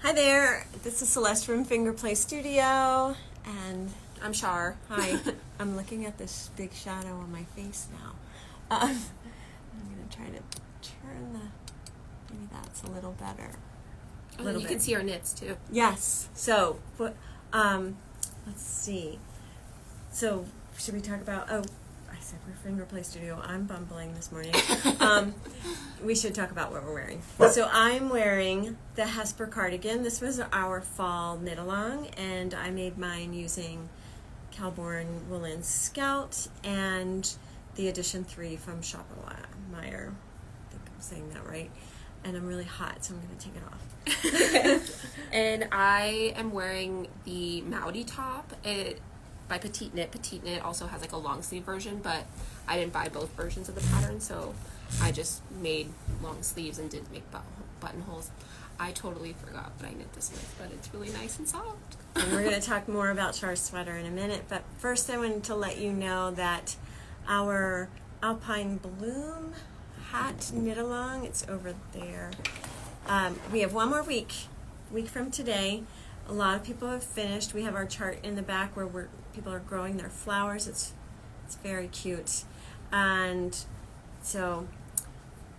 Hi there, this is Celeste from Finger Play Studio, and I'm Shar. hi. I'm looking at this big shadow on my face now. I'm going to try to turn maybe that's a little better. You can see our knits too. Yes, so, let's see. So, should we talk about, I said we're Finger Play Studio. I'm bumbling this morning. We should talk about what we're wearing. So I'm wearing the Hesper cardigan. This was our fall knit along, and I made mine using Calborn Woolen Scout and the edition 3 from Shoppermeyer. I think I'm saying that right. And I'm really hot, so I'm going to take it off. And I am wearing the Maudi top. By Petite Knit. Petite Knit also has like a long sleeve version, but I didn't buy both versions of the pattern, so I just made long sleeves and didn't make buttonholes. I totally forgot what I knit this with, but it's really nice and soft. And we're going to talk more about Char's sweater in a minute, but first I wanted to let you know that our Alpine Bloom hat knit along, it's over there. We have one more week from today. A lot of people have finished. We have our chart in the back where people are growing their flowers. It's very cute. And so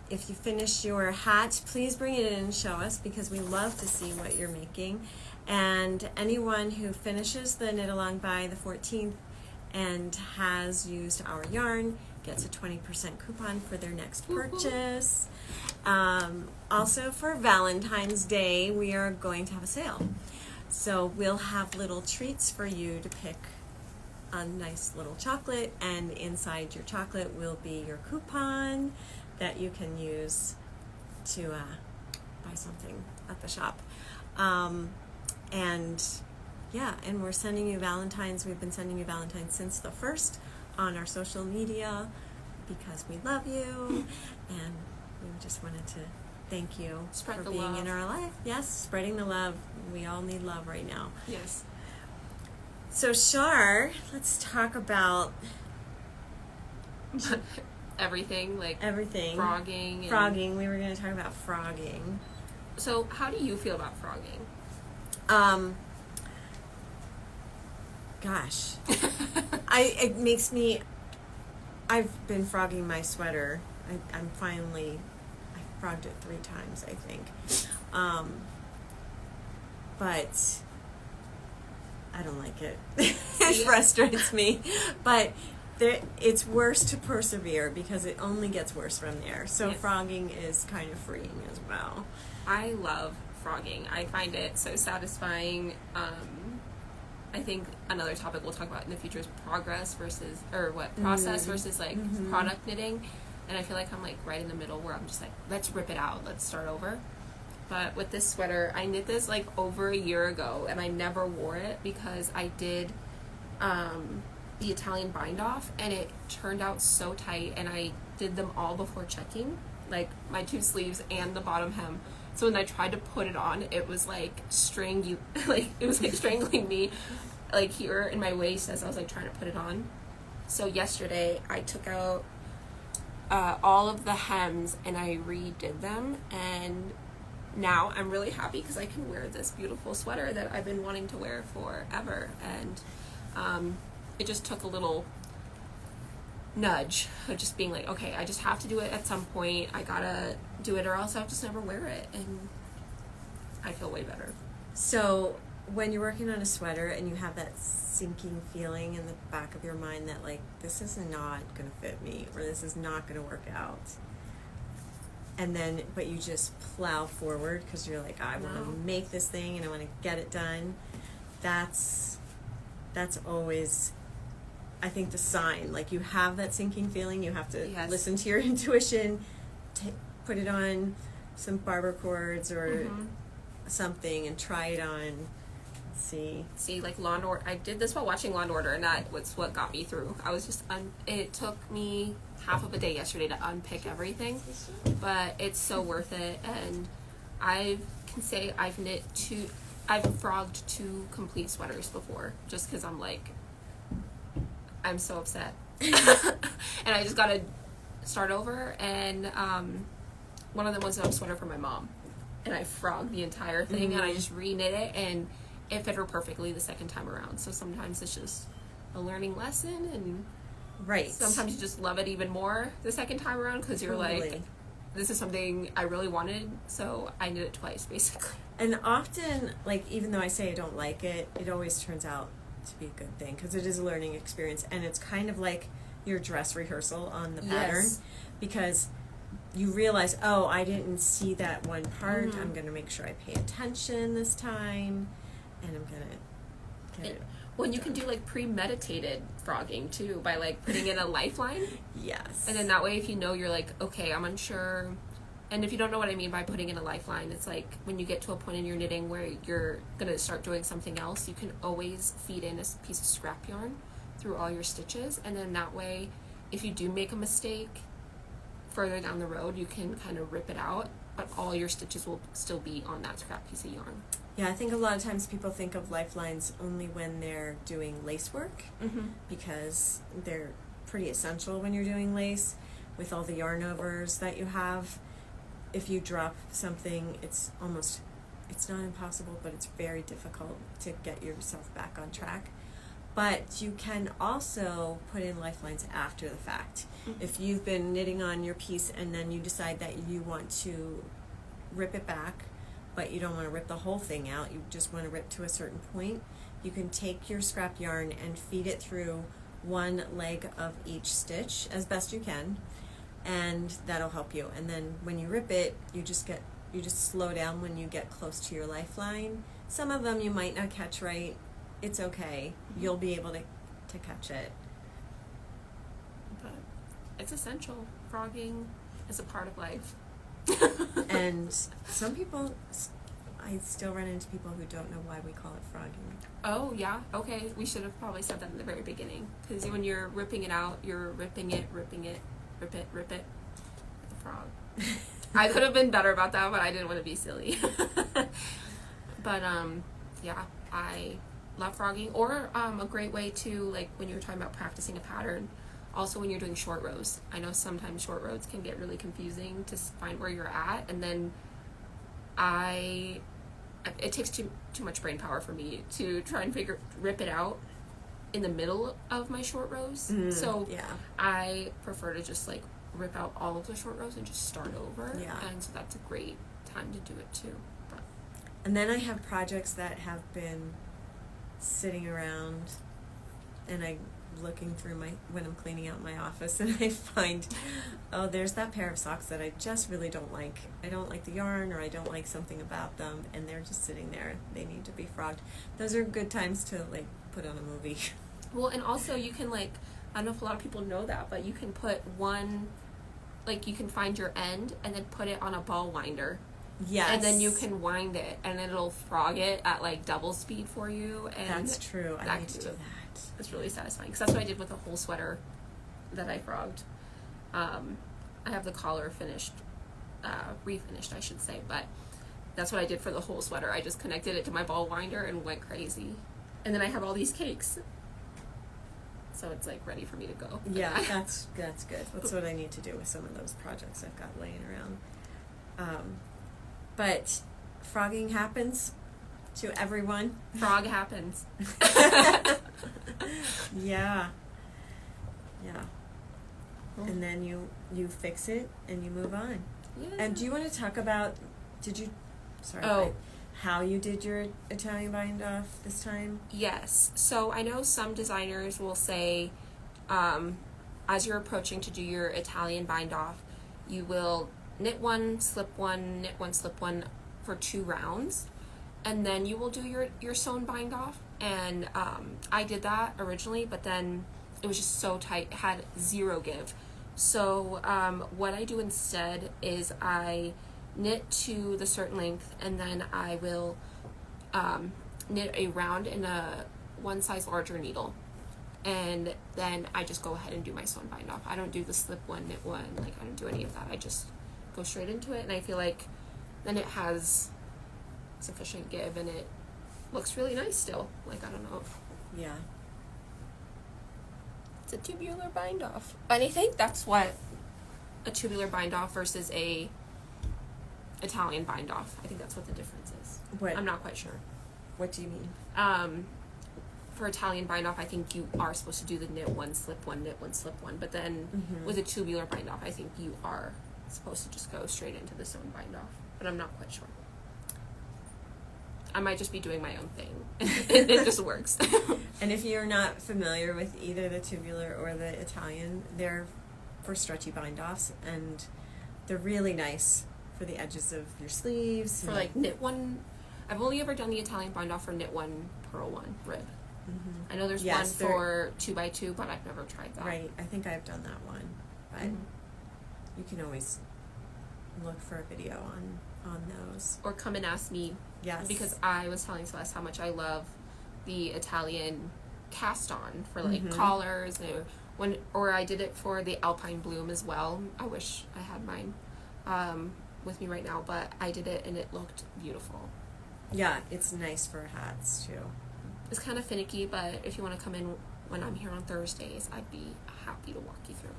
if you finish your hat, please bring it in and show us, because we love to see what you're making. And anyone who finishes the knit along by the 14th and has used our yarn gets a 20% coupon for their next purchase. Also for Valentine's Day, we are going to have a sale. So we'll have little treats for you to pick a nice little chocolate, and inside your chocolate will be your coupon that you can use to buy something at the shop. And we're sending you Valentine's. We've been sending you Valentine's since the 1st on our social media because we love you, and we just wanted to thank you for being love in our life. Yes, spreading the love. We all need love right now. Yes. So, Shar, let's talk about everything, like everything. Frogging. Frogging. We were going to talk about frogging. So, how do you feel about frogging? Gosh, I've been frogging my sweater. I frogged it 3 times, I think. But I don't like it. It frustrates me. But it's worse to persevere because it only gets worse from there. So yes. Frogging is kind of freeing as well. I love frogging. I find it so satisfying. I think another topic we'll talk about in the future is process versus product knitting. And I feel like I'm like right in the middle where I'm just like, let's rip it out, let's start over. But with this sweater, I knit this like over a year ago, and I never wore it because I did the Italian bind off, and it turned out so tight, and I did them all before checking, like my 2 sleeves and the bottom hem. So when I tried to put it on, it was like strangling me, like here in my waist as I was like trying to put it on. So yesterday I took out all of the hems and I redid them, and now I'm really happy because I can wear this beautiful sweater that I've been wanting to wear forever. And it just took a little nudge of just being like, okay, I just have to do it at some point. I gotta do it or else I'll just never wear it, and I feel way better. So when you're working on a sweater and you have that sinking feeling in the back of your mind that like, this is not gonna fit me, or this is not gonna work out, and then but you just plow forward because you're like, I want to make this thing and I want to get it done, that's always, I think, the sign. Like, you have that sinking feeling, you have to listen to your intuition, put it on some barber cords or something and try it on. See, like Law and Order. I did this while watching Law and Order, and that was what got me through. I was just it took me half of a day yesterday to unpick everything, but it's so worth it. And I can say I've frogged 2 complete sweaters before, just because I'm so upset, and I just gotta start over. And one of them was a sweater for my mom, and I frogged the entire thing, and I just re-knit it, and it fit her perfectly the second time around. So sometimes it's just a learning lesson, and sometimes you just love it even more the second time around because you're like, this is something I really wanted, so I knit it twice, basically. And often, like, even though I say I don't like it, it always turns out to be a good thing because it is a learning experience, and it's kind of like your dress rehearsal on the pattern because you realize, oh, I didn't see that one part. I'm going to make sure I pay attention this time, and I'm going to get it. Well, and you can do like premeditated frogging too by like putting in a lifeline. Yes. And then that way, if you know you're like, okay, I'm unsure. And if you don't know what I mean by putting in a lifeline, it's like when you get to a point in your knitting where you're going to start doing something else, you can always feed in a piece of scrap yarn through all your stitches. And then that way, if you do make a mistake further down the road, you can kind of rip it out, but all your stitches will still be on that scrap piece of yarn. Yeah, I think a lot of times people think of lifelines only when they're doing lace work because they're pretty essential when you're doing lace with all the yarn overs that you have. If you drop something, it's not impossible, but it's very difficult to get yourself back on track. But you can also put in lifelines after the fact. If you've been knitting on your piece and then you decide that you want to rip it back, but you don't want to rip the whole thing out, you just want to rip to a certain point, you can take your scrap yarn and feed it through one leg of each stitch as best you can, and that'll help you. And then when you rip it, you just slow down when you get close to your lifeline. Some of them you might not catch right. It's okay. You'll be able to catch it. But it's essential. Frogging is a part of life. And some people, I still run into people who don't know why we call it frogging. Oh, yeah. Okay. We should have probably said that in the very beginning. Because when you're ripping it out, you're ripping it, rip it. The frog. I could have been better about that, but I didn't want to be silly. But, yeah, I love frogging. Or a great way to, like, when you're talking about practicing a pattern, also when you're doing short rows. I know sometimes short rows can get really confusing to find where you're at, and then it takes too much brain power for me to try and rip it out in the middle of my short rows. So I prefer to just like rip out all of the short rows and just start over. And so that's a great time to do it too. And then I have projects that have been sitting around, and I'm looking through when I'm cleaning out my office, and I find, oh, there's that pair of socks that I just really don't like. I don't like the yarn, or I don't like something about them, and they're just sitting there. They need to be frogged. Those are good times to like put on a movie. Well, and also you can like, I don't know if a lot of people know that, but you can put one, like you can find your end and then put it on a ball winder. Yes. And then you can wind it, and it'll frog it at like double speed for you. And that's true. I need to do that. It's really satisfying because that's what I did with the whole sweater that I frogged. I have the collar finished, refinished, I should say, but that's what I did for the whole sweater. I just connected it to my ball winder and went crazy. And then I have all these cakes. So it's like ready for me to go. Yeah, that's good. That's what I need to do with some of those projects I've got laying around. But frogging happens to everyone. Frog happens. Yeah. And then you fix it and you move on. Yeah. And do you want to talk about, how you did your Italian bind off this time? Yes. So I know some designers will say, as you're approaching to do your Italian bind off, you will knit one, slip one, knit one, slip one for 2 rounds, and then you will do your sewn bind off. And I did that originally, but then it was just so tight, it had 0 give. So what I do instead is I knit to the certain length, and then I will knit a round in a 1 size larger needle, and then I just go ahead and do my sewn bind off. I don't do the slip one, knit one, like I don't do any of that. I just go straight into it, and I feel like then it has sufficient give and it looks really nice still. Like, I don't know. Yeah. It's a tubular bind off. And I think that's what a tubular bind off versus a Italian bind off. I think that's what the difference is. What? I'm not quite sure. What do you mean? For Italian bind off, I think you are supposed to do the knit one, slip one, knit one, slip one. But then with a tubular bind off, I think you are supposed to just go straight into the sewn bind off. But I'm not quite sure. I might just be doing my own thing. It just works. And if you're not familiar with either the tubular or the Italian, they're for stretchy bind offs, and they're really nice for the edges of your sleeves. For like knit one, I've only ever done the Italian bind off for knit one, purl one, rib. I know there's one for 2x2, but I've never tried that. Right, I think I've done that one, but you can always look for a video on those. Or come and ask me. Yes. Because I was telling Celeste how much I love the Italian cast on for like collars, or I did it for the Alpine Bloom as well. I wish I had mine with me right now, but I did it and it looked beautiful. Yeah, it's nice for hats too. It's kind of finicky, but if you want to come in when I'm here on Thursdays, I'd be happy to walk you through.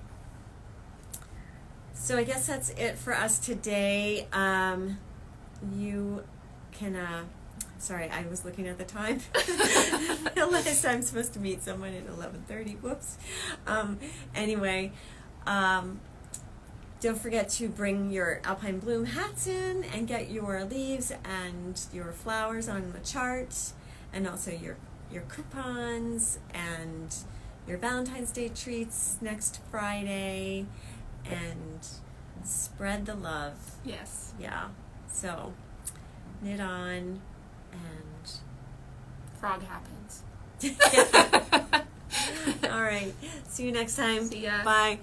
So I guess that's it for us today. You can, sorry, I was looking at the time. I realized I'm supposed to meet someone at 11:30. Whoops. Anyway, don't forget to bring your Alpine Bloom hats in and get your leaves and your flowers on the chart, and also your coupons and your Valentine's Day treats next Friday, and spread the love. Yes. Yeah. So, knit on and frog happens. All right. See you next time. See ya. Bye.